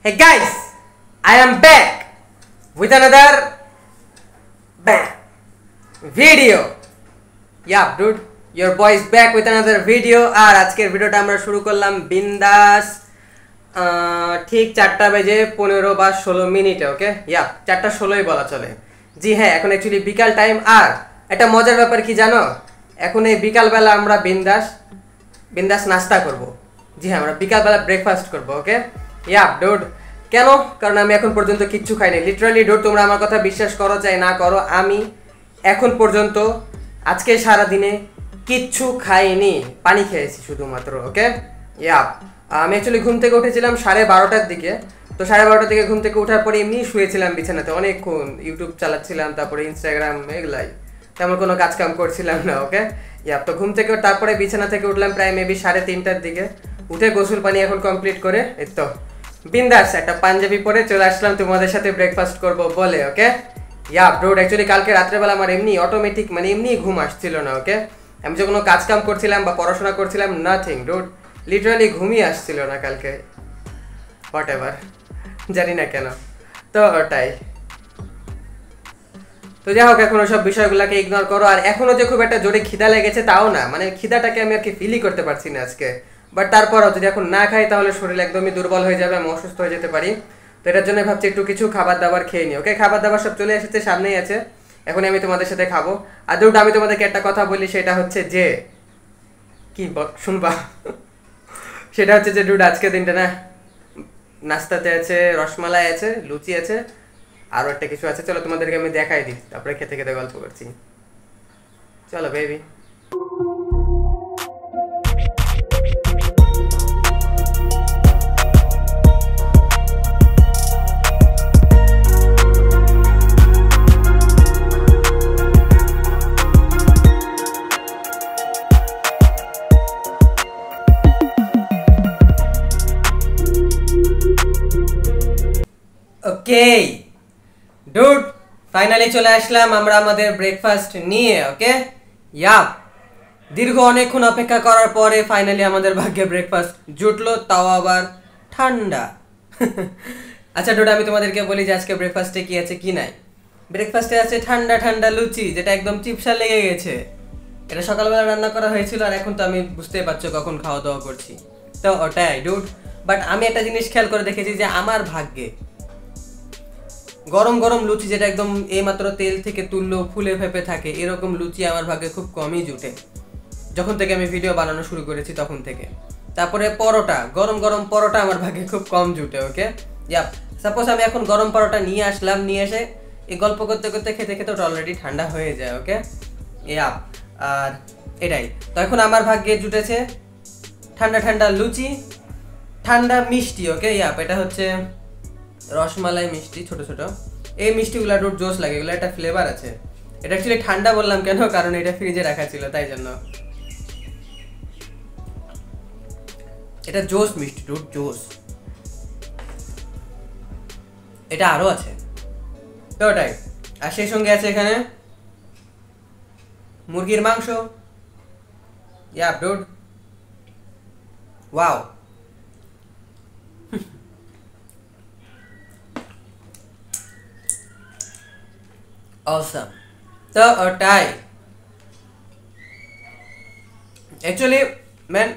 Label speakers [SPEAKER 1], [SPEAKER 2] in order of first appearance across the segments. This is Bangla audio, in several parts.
[SPEAKER 1] Hey guys, I am back with another video. Yeah, dude, your boy is back with another video. আর আজকের ভিডিওটা আমরা শুরু করলাম বিন্দাস ঠিক 4টা বেজে 15 বা 16 মিনিটে। ওকে, ইয়া 4টা 16ই বলা চলে। জি হ্যাঁ, এখন অ্যাকচুয়ালি বিকাল টাইম। আর একটা মজার ব্যাপার কি জানো, এখন এই বিকালবেলা আমরা বিন্দাস নাস্তা করব। জি হ্যাঁ, আমরা বিকালবেলা ব্রেকফাস্ট করব। ওকে, ইয়া ডুড, কেন? কারণ আমি এখন পর্যন্ত কিচ্ছু খাইনি। লিটারালি ডুড, তোমরা আমার কথা বিশ্বাস করো চাই না করো, আমি এখন পর্যন্ত আজকে সারা দিনে কিচ্ছু খাইনি, পানি খেয়েছি শুধুমাত্র। ওকে, ইয়া আমি অ্যাকচুয়ালি ঘুম থেকে উঠেছিলাম 12:30টার দিকে। তো 12:30টার দিকে ঘুম থেকে ওঠার পরে এমনি শুয়েছিলাম বিছানাতে অনেকক্ষণ, ইউটিউব চালাচ্ছিলাম, তারপরে ইনস্টাগ্রাম, এগুলাই, তেমন কোনো কাজ কাম করছিলাম না। ওকে, ইয়া তো ঘুম থেকে তারপরে বিছানা থেকে উঠলাম প্রায় মেবি 3:30টার দিকে। উঠে গোসল পানি এখন কমপ্লিট করে এই তো বিন্দাস একটা পাঞ্জাবি পরে চলে আসলাম তোমাদের সাথে ব্রেকফাস্ট করব বলে। ওকে, ইয়া ব্রোড, অ্যাকচুয়ালি কালকে রাত্রেবেলা আমার এমনি অটোমেটিক এমনি ঘুম আসছিল না। ওকে, আমি যে কোনো কাজ কাম করছিলাম বা পড়াশোনা করছিলাম, নাথিং ডুড, লিটারালি ঘুমই আসছিল না কালকে। হোয়াট এভার, জানি না কেন, তো ওটাই। তো যাই হোক, এখন ওসব বিষয়গুলোকে ইগনোর করো। আর এখনও যে খুব একটা জোরে খিদা লেগেছে তাও না, খিদাটাকে আমি আর কি ফিলই করতে পারছি না আজকে। বাট তারপরও যদি এখন না খাই তাহলে শরীর একদমই দুর্বল হয়ে যাবে, আমি অসুস্থ হয়ে যেতে পারি। তো এটার জন্য ভাবছি একটু কিছু খাবার দাবার খেয়ে নিই। ওকে, খাবার দাবার সব চলে এসেছে, সামনেই আছে, এখন আমি তোমাদের সাথে খাবো। আর দুটো আমি তোমাদেরকে একটা কথা বলি, সেটা হচ্ছে যে কি শুনবা সেটা হচ্ছে যে ডুড, আজকে দিনটা না নাস্তাতে আছে রসমালাই আছে, লুচি আছে, আরও একটা কিছু আছে। চলো তোমাদেরকে আমি দেখাই দিই, তারপরে খেতে খেতে গল্প করছি। চলো বেবি। ওকে ডুড, ফাইনালি চলে আসলাম আমরা আমাদের ব্রেকফাস্ট নিয়ে। ওকে, ইয়াপ, দীর্ঘ অনেকক্ষণ অপেক্ষা করার পরে ফাইনালি আমাদের ভাগ্যে ব্রেকফাস্ট জুটলো, তাও আবার ঠান্ডা। আচ্ছা ডুড, আমি তোমাদেরকে বলি যে আজকে ব্রেকফাস্টে কি আছে কি নাই। ব্রেকফাস্টে আছে ঠান্ডা ঠান্ডা লুচি, যেটা একদম চিপসা লেগে গেছে। এটা সকালবেলা রান্না করা হয়েছিল, আর এখন তো আমি বুঝতেই পারছো কখন খাওয়া দাওয়া করছি, তো ওটাই ডুড। বাট আমি একটা জিনিস খেয়াল করে দেখেছি যে আমার ভাগ্যে গরম গরম লুচি, যেটা একদম এইমাত্র তেল থেকে তুললো ফুলে ফেপে থাকে, এরকম লুচি আমার ভাগ্যে খুব কমই জুটে যখন থেকে আমি ভিডিও বানানো শুরু করেছি তখন থেকে। তারপরে পরোটা, গরম গরম পরোটা আমার ভাগ্যে খুব কম জুটে। ওকে, ইয়াপ, সাপোজ আমি এখন গরম পরোটা নিয়ে আসলাম, নিয়ে এসে এই গল্প করতে করতে খেতে খেতে ওটা অলরেডি ঠান্ডা হয়ে যায়। ওকে, ইয়াপ, আর এটাই তো এখন আমার ভাগ্যে জুটেছে ঠান্ডা ঠান্ডা লুচি, ঠান্ডা মিষ্টি। ওকে, ইয়াপ, এটা হচ্ছে রসমালাই মিষ্টি, ছোট ছোট এই মিষ্টিগুলো রোড জোস লাগে, এগুলো একটা ফ্লেভার আছে। এটা অ্যাকচুয়ালি ঠান্ডা বললাম কেন, কারণ এটা ফ্রিজে রাখা ছিল তাই জন্য। এটা জোস মিষ্টি, রোড জোস, এটা আরো আছে, তো ওটাই। আর সেই সঙ্গে আছে এখানে মুরগির মাংস। ইয়া ডুড, ওয়াও, awesome, তো ওটাই। অ্যাকচুয়ালি ম্যান,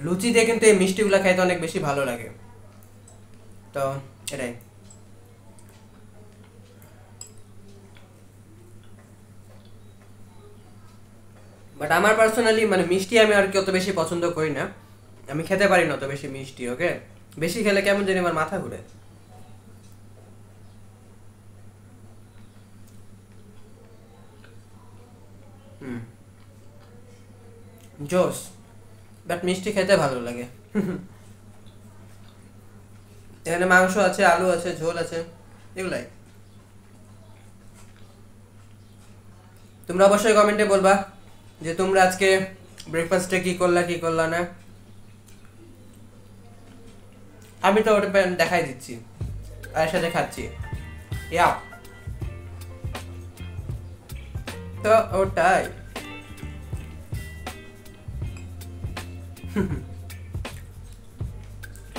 [SPEAKER 1] লুচি দিয়ে কিন্তু এই মিষ্টিগুলো খাইতে অনেক বেশি ভালো লাগে, তো এটাই। বাট আমার পার্সোনালি মিষ্টি আমি আর কি অত বেশি পছন্দ করি না, আমি খেতে পারি না অত বেশি মিষ্টি। ওকে, বেশি খেলে কেমন জানি আমার মাথা ঘুরে। জোস, বাট মিষ্টি খেতে ভালো লাগে। এখানে মাংস আছে, আলু আছে, ঝোল আছে, এগুলাই। তোমরা অবশ্যই কমেন্টে বলবা যে তোমরা আজকে ব্রেকফাস্টে কি করলা না। আমি তো ওটা দেখাই দিচ্ছি, আর সাথে খাচ্ছি। ইয়া, তো ওটাই।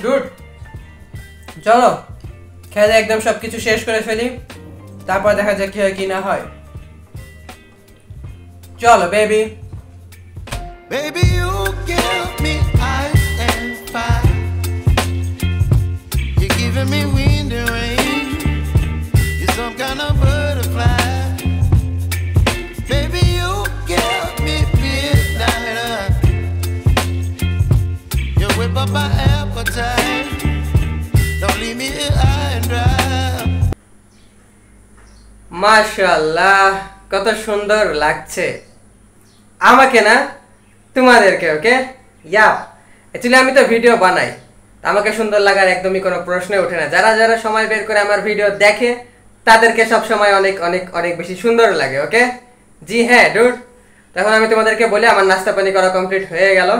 [SPEAKER 1] ডুড,
[SPEAKER 2] চলো খেলে একদম সবকিছু শেষ করে ফেলি, তারপর দেখা যাক কি হয় কি না হয়। চলো baby.
[SPEAKER 3] Baby, you give me ice and fire. You're giving me wind and rain. You're some kind of butterfly. Baby, you give me midnight. You whip up my appetite. Don't leave me here high and dry.
[SPEAKER 1] মাশাআল্লাহ, কত সুন্দর লাগছে আমাকে না তোমাদেরকে। ওকে ইয়াপ, অ্যাকচুয়ালি আমি তো ভিডিও বানাই, আমাকে সুন্দর লাগার একদমই কোনো প্রশ্ন ওঠে না। যারা যারা সময় বের করে আমার ভিডিও দেখে তাদেরকে সব সময় অনেক অনেক অনেক বেশি সুন্দর লাগে। ওকে জি হ্যাঁ ডুড। তখন আমি তোমাদেরকে বলি আমার নাস্তা পানি করা কমপ্লিট হয়ে গেল,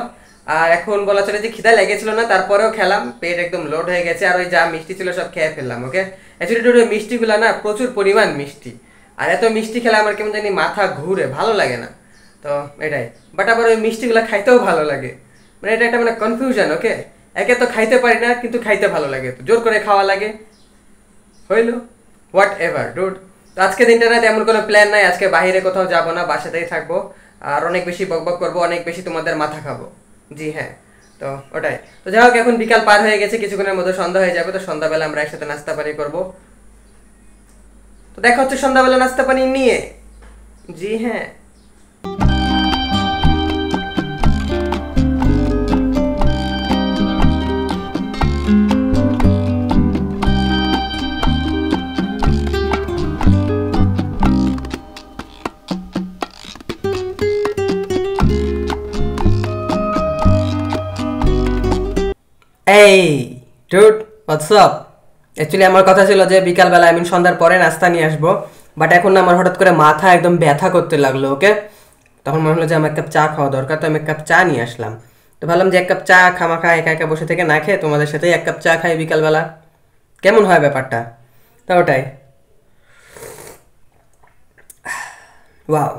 [SPEAKER 1] আর এখন বলা চলে যে খিদা লেগেছিল না, তারপরেও খেলাম, পেট একদম লোড হয়ে গেছে, আর ওই যা মিষ্টি ছিল সব খেয়ে ফেললাম। ওকে অ্যাকচুয়ালি ডুড ওই মিষ্টিগুলো না প্রচুর পরিমাণ মিষ্টি, আর এত মিষ্টি খেলে আমার কেমন জানি মাথা ঘুরে, ভালো লাগে না তো এটাই। বাট আবার ওই মিষ্টিগুলো খাইতেও ভালো লাগে, মানে এটা একটা মানে কনফিউশন। ওকে একে তো খাইতে পারি না কিন্তু খাইতে ভালো লাগে, তো জোর করে খাওয়া লাগে, হইলো হোয়াট এভার ডুড। তো আজকে দিনটা না তেমন কোনো প্ল্যান নাই, আজকে বাইরে কোথাও যাবো না, বাসাতেই থাকবো, আর অনেক বেশি বকবক করবো, অনেক বেশি তোমাদের মাথা খাবো। জি হ্যাঁ তো ওটাই। তো যাই হোক এখন বিকাল পার হয়ে গেছে, কিছুক্ষণের মধ্যে সন্ধ্যা হয়ে যাবে, তো সন্ধ্যাবেলা আমরা একসাথে নাস্তা পানি করবো। তো দেখা হচ্ছে সন্ধ্যাবেলা নাস্তা পানি নিয়ে। জি হ্যাঁ এই ডুড হোয়াটস আপ। অ্যাকচুয়ালি আমার কথা ছিল যে বিকালবেলা আই মিন সন্ধ্যার পরে নাস্তা নিয়ে আসবো, বাট এখন আমার হঠাৎ করে মাথা একদম ব্যথা করতে লাগলো। ওকে তখন মনে হলো যে আমার এক কাপ চা খাওয়া দরকার, তো আমি এক কাপ চা নিয়ে আসলাম। তো ভাবলাম যে এক কাপ চা খামাখা একা একা বসে থেকে না খেয়ে তোমাদের সাথেই এক কাপ চা খাই বিকালবেলা, কেমন হয় ব্যাপারটা। তো ওটাই। ওয়াও,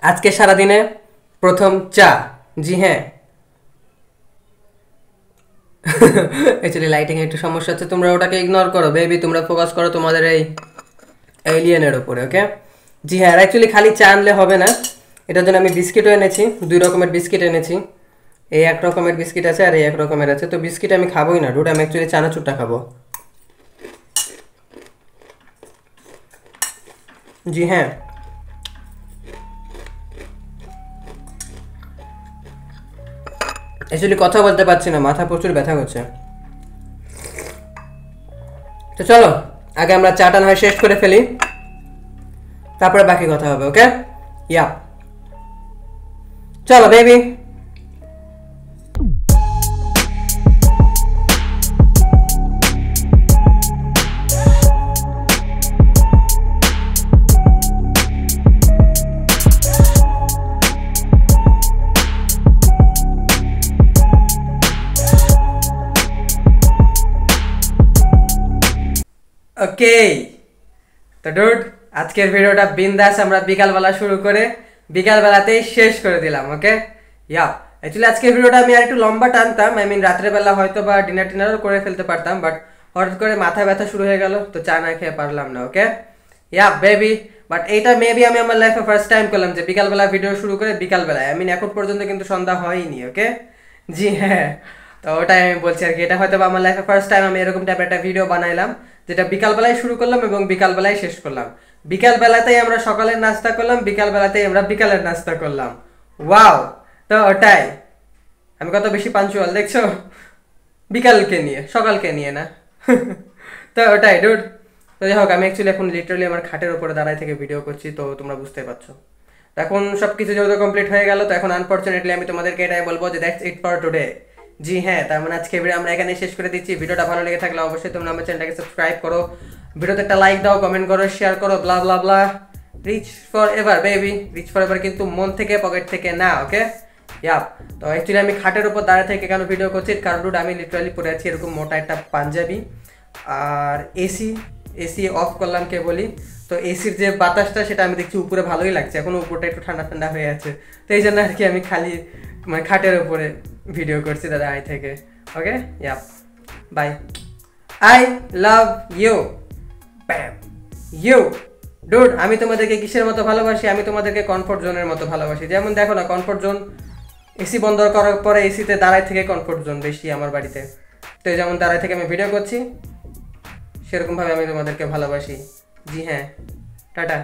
[SPEAKER 1] আজকে সারাদিনে প্রথম চা। জি হ্যাঁ অ্যাকচুয়ালি লাইটিং একটু সমস্যা হচ্ছে, তোমরা ওটাকে ইগনোর করো বেবি, তোমরা ফোকাস করো তোমাদের এই এলিয়েনের উপরে। ওকে জি হ্যাঁ, অ্যাকচুয়ালি খালি চা আনলে হবে না, এটার জন্য আমি বিস্কিটও এনেছি, 2 রকমের বিস্কিট এনেছি। এই এক রকমের বিস্কিট আছে আর এই এক রকমের আছে, তো বিস্কিট আমি খাবোই না ডুড, আমি অ্যাকচুয়ালি চানাচুরটা খাবো। জি হ্যাঁ অ্যাকচুয়ালি কথা বলতে পারছি না, মাথা প্রচুর ব্যথা করছে। তো চলো আগে আমরা চাটা না হয় শেষ করে ফেলি, তারপরে বাকি কথা হবে। ওকে ইয়া চলো বেবি। ওকে তো ডুড আজকের ভিডিওটা বিন্দাস আমরা বিকালবেলা শুরু করে বিকালবেলাতেই শেষ করে দিলাম। ওকে ইয়া অ্যাকচুয়ালি আজকের ভিডিওটা আমি আর একটু লম্বা টানতাম, আই মিন রাত্রেবেলা হয়তো বা ডিনার টিনারও করে ফেলতে পারতাম, বাট হঠাৎ করে মাথা ব্যথা শুরু হয়ে গেল, তো চা না খেয়ে পারলাম না। ওকে ইয়া বেবি, বাট এইটা মেবি আমি আমার লাইফে ফার্স্ট টাইম করলাম যে বিকালবেলা ভিডিও শুরু করে বিকালবেলায়, আই মিন এখন পর্যন্ত কিন্তু সন্ধ্যা হয়নি। ওকে জি হ্যাঁ তো ওটাই আমি বলছি আর কি, এটা হয়তো আমার লাইফে ফার্স্ট টাইম আমি এরকম টাইপের একটা ভিডিও বানাইলাম যেটা বিকালবেলায় শুরু করলাম এবং বিকালবেলায় শেষ করলাম। বিকালবেলাতেই আমরা সকালের নাস্তা করলাম, বিকালবেলাতেই আমরা বিকালের নাস্তা করলাম। ওয়াও, তো ওটাই আমি কত বেশি পাঞ্চুয়াল দেখছো, বিকালকে নিয়ে সকালকে নিয়ে না তো ওটাই ডুড। তো যাই হোক আমি অ্যাকচুয়ালি এখন লিটারালি আমার খাটের উপরে দাঁড়ায় থেকে ভিডিও করছি, তো তোমরা বুঝতে পারছো। তো এখন সব কিছু যেহেতু কমপ্লিট হয়ে গেল, তো এখন আনফর্চুনেটলি আমি তোমাদেরকে এটাই বলবো যে দ্যাটস ইট ফর টুডে। জি হ্যাঁ, তার মানে আজকে ভিডিও আমরা এখানে শেষ করে দিচ্ছি। ভিডিওটা ভালো লেগে থাকলে অবশ্যই তোমরা আমার চ্যানেলটাকে সাবস্ক্রাইব করো, ভিডিওতে একটা লাইক দাও, কমেন্ট করো, শেয়ার করো, blah blah blah. Rich forever baby, rich forever কিন্তু মন থেকে পকেট থেকে না। ওকে ইয়াপ, তো অ্যাকচুয়ালি আমি খাটের উপর দাঁড়িয়ে থেকে কেন ভিডিও করছি, কারণ ডুড আমি লিটারালি পরে আছি এরকম মোটা একটা পাঞ্জাবি, আর এসি অফ করলাম কে বলি, তো এসির যে বাতাসটা সেটা আমি দেখছি উপরে ভালোই লাগছে, এখনো উপরটা একটু ঠান্ডা ঠান্ডা হয়ে আছে, তো এই জন্য আর কি আমি খালি মানে খাটের উপরে ভিডিও করছি দাদা আই থেকে। Okay yup bye. I love you bam you dude. আমি তোমাদেরকে কিসের মতো ভালোবাসি? আমি তোমাদেরকে কমফোর্ট জোনের মতো ভালোবাসি। যেমন দেখো না, কমফোর্ট জোন এসি বন্ধ করার পরে এসিতে দাঁড়ায় থেকে কমফোর্ট জোন বেশি আমার বাড়িতে। তো যেমন দাঁড়ায় থেকে আমি ভিডিও করছি, সেরকমভাবে আমি তোমাদেরকে ভালোবাসি। জি হ্যাঁ, টাটা।